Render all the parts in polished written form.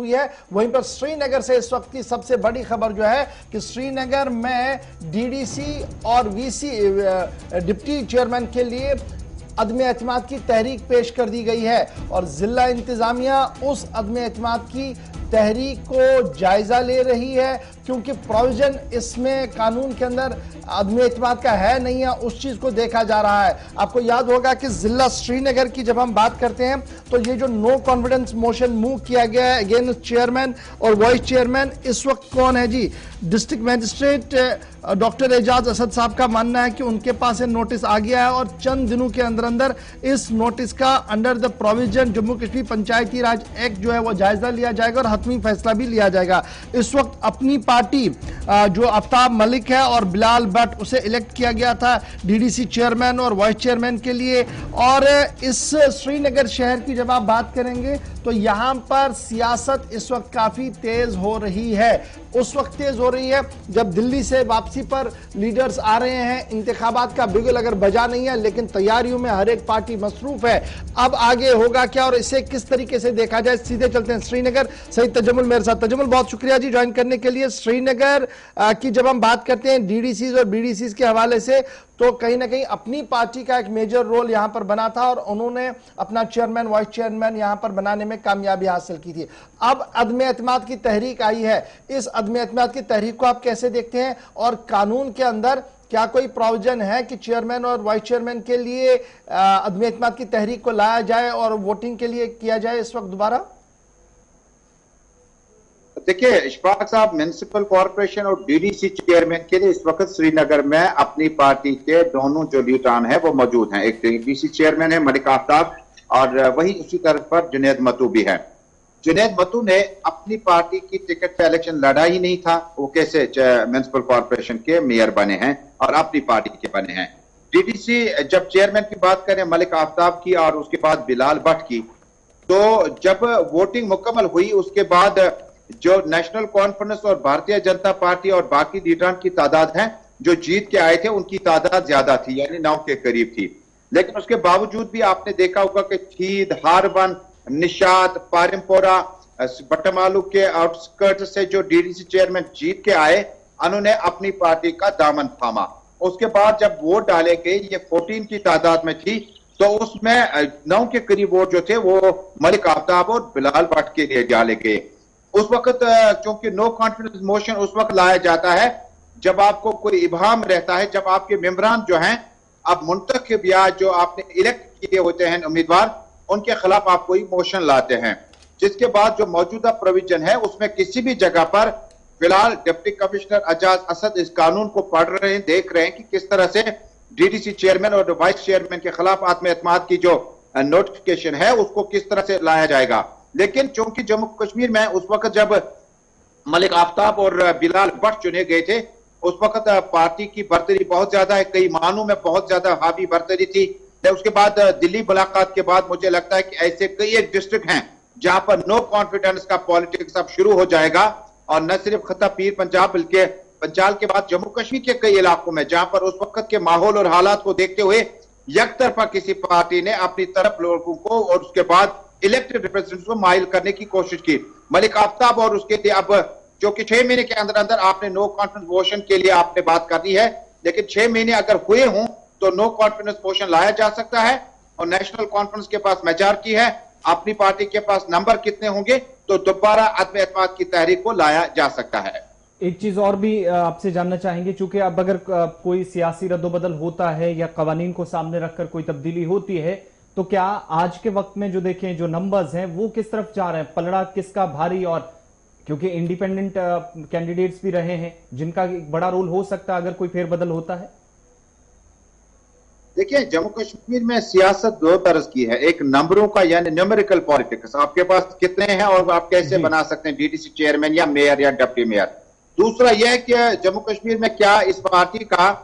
हुई है। वहीं पर श्रीनगर से इस वक्त की सबसे बड़ी खबर जो है कि श्रीनगर में डीडीसी और वीसी डिप्टी चेयरमैन के लिए अदम एतमाद की तहरीक पेश कर दी गई है और जिला इंतजामिया उस अदम एतमाद की तहरीक को जायजा ले रही है, क्योंकि प्रोविजन इसमें कानून के अंदर अदम एतमाद का है नहीं है, उस चीज को देखा जा रहा है। आपको याद होगा कि जिला श्रीनगर की जब हम बात करते हैं तो ये जो नो कॉन्फिडेंस मोशन मूव किया गया है अगेंस्ट चेयरमैन और वाइस चेयरमैन, इस वक्त कौन है जी? District magistrate doctor Ejaz Asad Sahab का मानना है कि उनके पास ये नोटिस आ गया है और चंद दिनों के अंदर अंदर इस नोटिस का under the provision Jammu Kashmir Panchayati Raj act जो है वो जायजा लिया जाएगा और हतमी फैसला भी लिया जाएगा। इस वक्त अपनी पार्टी जो आफ्ताब मलिक है और बिलाल भट्ट, उसे इलेक्ट किया गया था डीडीसी चेयरमैन और वाइस चेयरमैन के लिए। और इस श्रीनगर शहर की जब आप बात करेंगे तो यहां पर सियासत इस वक्त काफी तेज हो रही है। उस वक्त तेज हो रही है जब दिल्ली से वापसी पर लीडर्स आ रहे हैं, इंतखाबात का बिगुल अगर बजा नहीं है लेकिन तैयारियों में हर एक पार्टी मसरूफ है। अब आगे होगा क्या और इसे किस तरीके से देखा जाए, सीधे चलते हैं श्रीनगर। सही तजम्मुल मेरे साथ। तजम्मुल, बहुत शुक्रिया जी ज्वाइन करने के लिए। श्रीनगर की जब हम बात करते हैं डीडीसी और बीडीसी के हवाले से, तो कहीं ना कहीं अपनी पार्टी का एक मेजर रोल यहां पर बना था और उन्होंने अपना चेयरमैन वाइस चेयरमैन यहां पर बनाने में कामयाबी हासिल की थी। अब अदम एतमाद की तहरीक आई है, इस अदम एतमाद की तहरीक को आप कैसे देखते हैं और कानून के अंदर क्या कोई प्रोविजन है कि चेयरमैन और वाइस चेयरमैन के लिए अदम एतमाद की तहरीक को लाया जाए और वोटिंग के लिए किया जाए इस वक्त दोबारा? देखिए इशफाक साहब, म्युनिसिपल कॉर्पोरेशन और डीडीसी चेयरमैन के लिए इस वक्त श्रीनगर में अपनी पार्टी के दोनों जो लीडरान है वो मौजूद हैं। एक डीडीसी चेयरमैन है मलिक आफ्ताब और वही उसी तरफ पर जुनैद मतू भी है। जुनैद मतू ने अपनी पार्टी की टिकट पे इलेक्शन लड़ा ही नहीं था, वो कैसे म्युनिसिपल कॉर्पोरेशन के मेयर बने हैं और अपनी पार्टी के बने हैं। डीडीसी जब चेयरमैन की बात करें मलिक आफ्ताब की और उसके बाद बिलाल भट्ट की, तो जब वोटिंग मुकम्मल हुई उसके बाद जो नेशनल कॉन्फ्रेंस और भारतीय जनता पार्टी और बाकी लीडरान की तादाद है जो जीत के आए थे उनकी तादाद ज्यादा थी, यानी 9 के करीब थी। लेकिन उसके बावजूद भी आपने देखा होगा कि छीद, हारवन, निशात, पारिमपोरा, बट्टमालू के आउटस्कर्ट से जो डीडीसी चेयरमैन जीत के आए, उन्होंने अपनी पार्टी का दामन थामा। उसके बाद जब वोट डाले गए, ये 14 की तादाद में थी, तो उसमें 9 के करीब वोट जो थे वो मलिक आफ्ताब और बिलाल भट्ट के लिए डाले गए। उस वक्त क्योंकि नो कॉन्फिडेंस मोशन उस वक्त लाया जाता है जब आपको कोई इबाम रहता है, जब आपके मेंबरान जो हैं अब मुंतखब या जो आपने इलेक्ट किए होते हैं उम्मीदवार, उनके खिलाफ आप कोई मोशन लाते हैं, जिसके बाद जो मौजूदा प्रोविजन है उसमें किसी भी जगह पर फिलहाल डिप्टी कमिश्नर एजाज असद इस कानून को पढ़ रहे हैं, देख रहे हैं कि किस तरह से डीडीसी चेयरमैन और वाइस चेयरमैन के खिलाफ आत्म एतमाद की जो नोटिफिकेशन है उसको किस तरह से लाया जाएगा। लेकिन चूंकि जम्मू कश्मीर में उस वक्त जब मलिक आफ्ताब और बिलाल भट्ट चुने गए थे उस वक्त पार्टी की बर्तरी बहुत ज्यादा है, कई मानों में बहुत ज्यादा हावी बर्तरी थी। उसके बाद दिल्ली मुलाकात के बाद मुझे लगता है कि ऐसे कई एक डिस्ट्रिक्ट हैं जहां पर नो कॉन्फिडेंस का पॉलिटिक्स अब शुरू हो जाएगा और न सिर्फ खत्ता पीर पंजाब बल्कि पंजाल के बाद जम्मू कश्मीर के कई इलाकों में जहां पर उस वक्त के माहौल और हालात को देखते हुए यकतरफा किसी पार्टी ने अपनी तरफ लोगों को और उसके बाद इलेक्टेड रिप्रेजेंटेटिव को माइल करने की कोशिश की। मलिक आफ्ताब और उसके लिए अब जो कि 6 महीने के अंदर अंदर आपने नो कॉन्फिडेंस मोशन के लिए आपने बात करनी है, लेकिन 6 महीने अगर हुए हों तो नो कॉन्फिडेंस मोशन लाया जा सकता है और नेशनल कॉन्फ्रेंस के पास मेजॉरिटी है, अपनी पार्टी के पास नंबर कितने होंगे तो दोबारा अदम एतमाद की तहरीक को लाया जा सकता है। एक चीज और भी आपसे जानना चाहेंगे, चूंकि अब अगर कोई सियासी रद्दोबदल होता है या कवानीन को सामने रखकर कोई तब्दीली होती है तो क्या आज के वक्त में जो देखें जो नंबर्स हैं वो किस तरफ जा रहे हैं, पलड़ा किसका भारी, और क्योंकि इंडिपेंडेंट कैंडिडेट्स भी रहे हैं जिनका एक बड़ा रोल हो सकता है अगर कोई फेरबदल होता है? देखिए जम्मू कश्मीर में सियासत दो तरह की है, एक नंबरों का यानी न्यूमेरिकल पॉलिटिक्स, आपके पास कितने हैं और आप कैसे बना सकते हैं डीडीसी चेयरमैन या मेयर या डिप्टी मेयर। दूसरा यह है कि जम्मू कश्मीर में क्या इस पार्टी का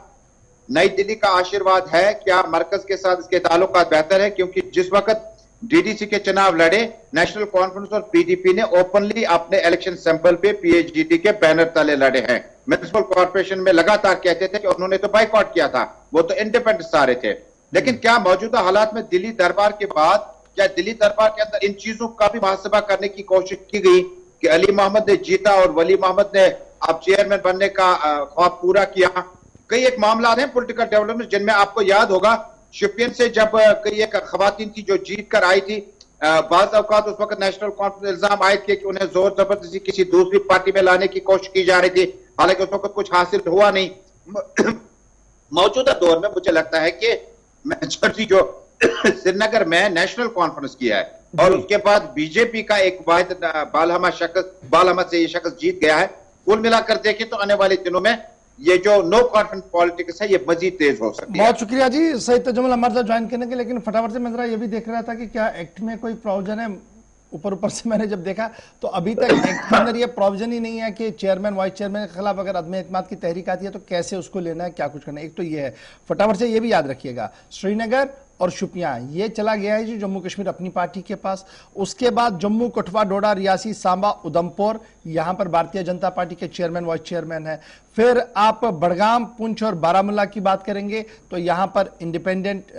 नई दिल्ली का आशीर्वाद है, क्या मरकज के साथ इसके ताल्लुकात बेहतर है, क्योंकि जिस वक्त डीडीसी के चुनाव लड़े नेशनल कॉन्फ्रेंस और पीडीपी ने ओपनली अपने इलेक्शन सैंपल पे पीएचडीटी के बैनर तले लड़े हैं। म्युनिसिपल कॉर्पोरेशन में लगातार कहते थे कि उन्होंने तो बाइकआउट किया था, वो तो इंडिपेंडेंट सारे थे। लेकिन क्या मौजूदा हालात में दिल्ली दरबार के बाद क्या दिल्ली दरबार के अंदर इन चीजों का भी मुहासबा करने की कोशिश की गई कि अली मोहम्मद ने जीता और वली मोहम्मद ने अब चेयरमैन बनने का ख्वाब पूरा किया। कई एक मामला हैं पॉलिटिकल डेवलपमेंट जिनमें आपको याद होगा शोपियान से जब कई एक खवातीन थी जो जीत कर आई थी, बाज़ औक़ात उस वक्त नेशनल कॉन्फ्रेंस इल्जाम आयद किए कि उन्हें जोर जबरदस्ती किसी दूसरी पार्टी में लाने की कोशिश की जा रही थी, हालांकि उस वक्त कुछ हासिल हुआ नहीं। मौजूदा दौर में मुझे लगता है कि मेजॉरिटी जो श्रीनगर में नेशनल कॉन्फ्रेंस किया है और उसके बाद बीजेपी का एक वाहिद बालहमा से ये शख्स जीत गया है। कुल मिलाकर देखें तो आने वाले दिनों में ये जो नो कॉन्फ्रेंस पॉलिटिक्स है ये मजीद तेज हो सकती है। बहुत शुक्रिया जी सईद तजुम्मल हमारे साथ ज्वाइन करने के। लेकिन फटाफट से मैं जरा ये भी देख रहा था कि क्या एक्ट में कोई प्रोविजन है। ऊपर से मैंने जब देखा तो अभी तक एक्ट के अंदर ये प्रोविजन ही नहीं है कि चेयरमैन वाइस चेयरमैन के खिलाफ अगर अदम एतमाद की तहरीक आती है तो कैसे उसको लेना है, क्या कुछ करना है। एक तो ये है, फटाफट से ये भी याद रखिएगा, श्रीनगर और शुपियां ये चला गया है जी जम्मू कश्मीर अपनी पार्टी के पास। उसके बाद जम्मू, कठुआ, डोडा, रियासी, सांबा, उधमपुर, यहां पर भारतीय जनता पार्टी के चेयरमैन वाइस चेयरमैन है। फिर आप बड़गाम, पुंछ और बारामूला की बात करेंगे तो यहां पर इंडिपेंडेंट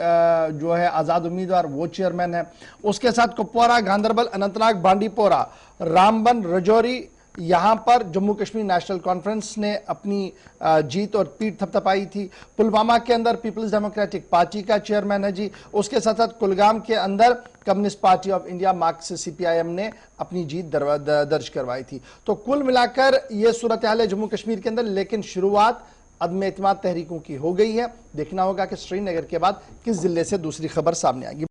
जो है आजाद उम्मीदवार वो चेयरमैन है। उसके साथ कुपवारा, गांधरबल, अनंतनाग, बांडीपोरा, रामबन, रजौरी, यहां पर जम्मू कश्मीर नेशनल कॉन्फ्रेंस ने अपनी जीत और पीठ थपथपाई थी। पुलवामा के अंदर पीपल्स डेमोक्रेटिक पार्टी का चेयरमैन है जी। उसके साथ साथ कुलगाम के अंदर communist party of India Marxist CPIM ने अपनी जीत दर्ज करवाई थी। तो कुल मिलाकर यह सूरत हाल है जम्मू कश्मीर के अंदर। लेकिन शुरुआत अदम एतमाद तहरीकों की हो गई है। देखना होगा कि श्रीनगर के बाद किस जिले से दूसरी खबर सामने आएगी।